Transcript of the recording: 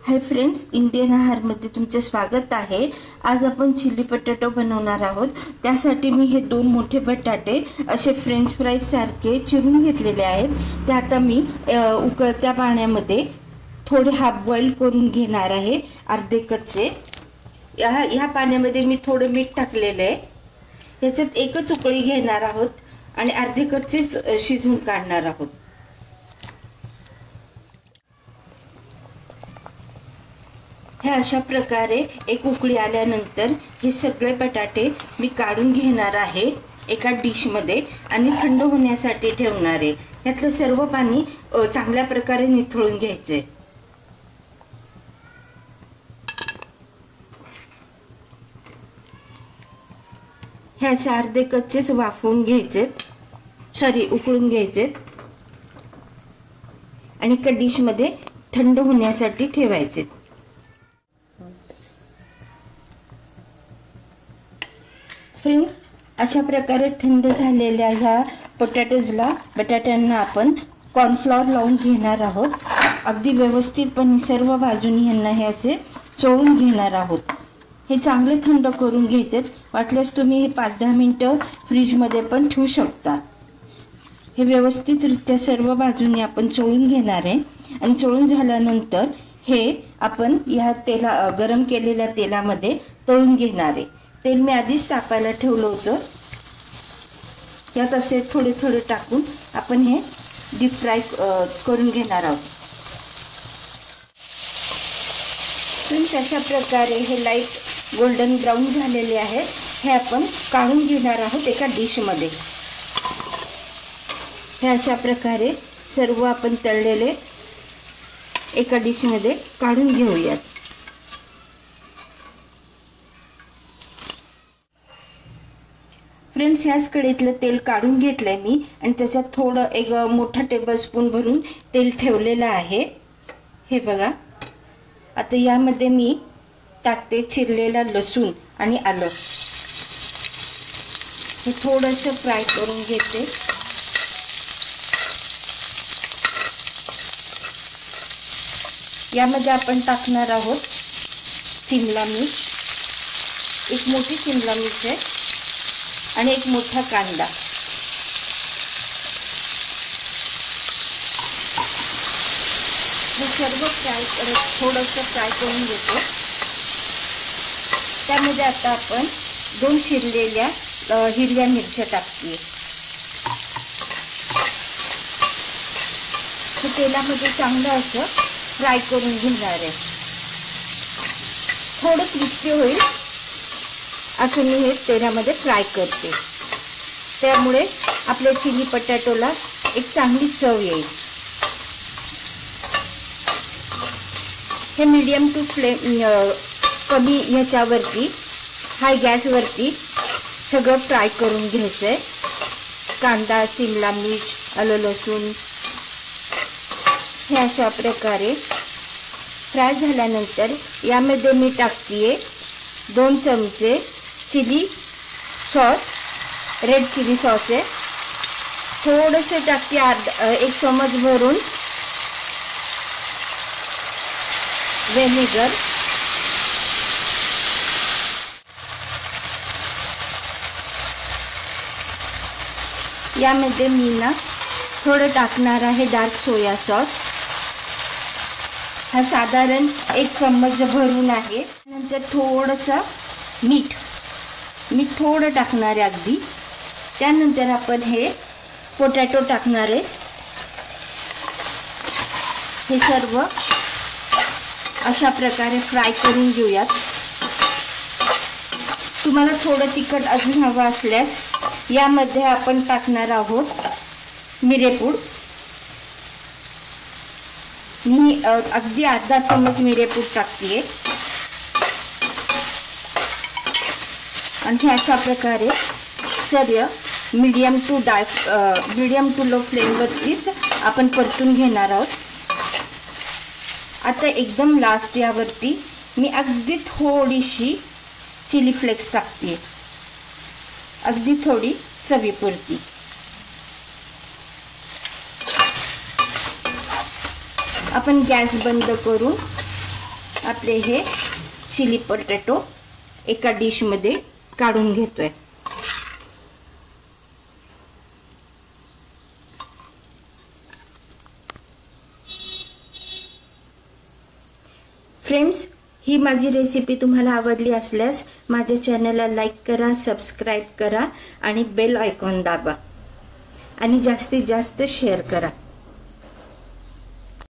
Hi friends, Indian आहारमध्ये तुमचे स्वागत आहे। आज आपण चिली पटाटो बनवणार आहोत। त्यासाठी मी हे दोन मोठे बटाटे असे फ्रेंच फ्राईज सारखे चिरून घेतलेले आहेत। ते आता मी उकळत्या पाण्यामध्ये थोडे हाफ बॉईल करून घेणार आहे, अर्धे कच्चे। या पाण्यामध्ये मी थोडे मीठ टाकलेले आहे। याच्यात एकच उकळी घेणार आहोत आणि अर्धे कच्चेच शिजवून काढणार आहोत। हे अशा प्रकारे एक उकळी आल्यानंतर हे सगळे बटाटे मी काढून घेणार आहे एका डिश मध्ये आणि थंड होण्यासाठी ठेवणार आहे। यातलं सर्व पाणी चांगल्या प्रकारे निथळून घ्यायचे। हे असे अर्धे कच्चेच वाफवून घ्यायचे, उकळून घ्यायचे आणि एका डिश मध्ये थंड होण्यासाठी ठेवायचे। फ्रेंड्स, अशा प्रकारे थंड झालेल्या ह्या बटाट्यांना आपण कॉर्नफ्लॉवर लावून घेणार आहोत। अगदी व्यवस्थितपणे सर्व बाजूनी यांना हे असे चोळून घेणार आहोत। हे चांगले थंड करून घ्यायचे। वाटल्यास तुम्ही हे 5-10 मिनिटं फ्रीज मध्ये पण ठेवू शकता। हे व्यवस्थितरित्या सर्व बाजूनी आपण चोळून घेणार आहे आणि चोळून झाल्यानंतर हे आपण या गरम केलेल्या तेलामध्ये तळून घेणार आहे। तेल मी आधीच तापायला ठेवलं होतं। यात असे थोडे थोडे टाकून आपण हे डीप फ्राय करून घेणार आहोत। फ्रेंड्स, अशा प्रकारे हे लाईट गोल्डन ब्राऊन झालेले आहेत। हे आपण काढून घेणार आहोत एका डिश मध्ये। हे अशा प्रकारे सर्व आपण तळलेले एका डिश मध्ये काढून घेऊयात। फ्रेंड्स, याच कढईतलं तेल काढून घेतलंय मी आणि त्याच्यात थोडं एक मोठा टेबलस्पून भरून तेल ठेवलेलं आहे। हे बघा, आता यामध्ये मी टाकते चिरलेला लसूण आणि आलं। हे थोडंसं फ्राय करून घेते। यामध्ये आपण टाकणार आहोत शिमला मिर्च, एक मोठी शिमला मिर्च आहे आणि एक मोठा कांदा। हे सर्व थोडंसं फ्राय करून घेतो। त्यामध्ये आता आपण 2 चिरलेल्या हिरव्या मिरच्या टाकते। हे तेलामध्ये चांगलं असं फ्राय करून घेणार आहे। थोडं क्रिस्पी होईल असं मी हे तेलामध्ये फ्राय करते। त्यामुळे आपल्या चिली पटाटोला एक चांगली चव येईल। हे मीडियम टू फ्लेम कमी ह्याच्यावरती हाय गॅसवरती सगळं फ्राय करून घ्यायचंय। कांदा, शिमला मिर्च, आलं, लसूण हे अशा प्रकारे फ्राय झाल्यानंतर यामध्ये मी टाकते 2 चमचे chilli sauce, red chilli sauce आहे। थोडेसे टाकते 1 चमच भरून व्हिनेगर, यामध्ये मी ना थोडं टाकणार आहे डार्क सोया सॉस। हा साधारण 1 चम्मच भरून आहे। नंतर थोडंसं मीठ थोडं टाकणार आहे अगदी। त्यानंतर आपण हे पोटॅटो टाकणार आहे। हे सर्व अशा प्रकारे फ्राय करून घेऊयात। तुम्हाला थोडं तिखट अजून हवं असल्यास यामध्ये आपण टाकणार आहोत मिरेपूड। मी अगदी अर्धा चमच मिरेपूड टाकते आणि अशा प्रकारे सर्व मीडियम टू लो फ्लेमवरतीच आपण परतून घेणार आहोत। आता एकदम लास्ट यावरती मी अगदी थोडीशी चिली फ्लेक्स टाकते, अगदी थोडी चवीपुरती। आपण गॅस बंद करून आपले हे चिली पोटॅटो एका डिश मध्ये काढून घेतोय। फ्रेंड्स, ही माझी रेसिपी तुम्हाला आवडली असल्यास माझ्या चॅनलला लाईक करा, सबस्क्राइब करा आणि बेल आयकॉन दाबा आणि जास्तीत जास्त शेअर करा।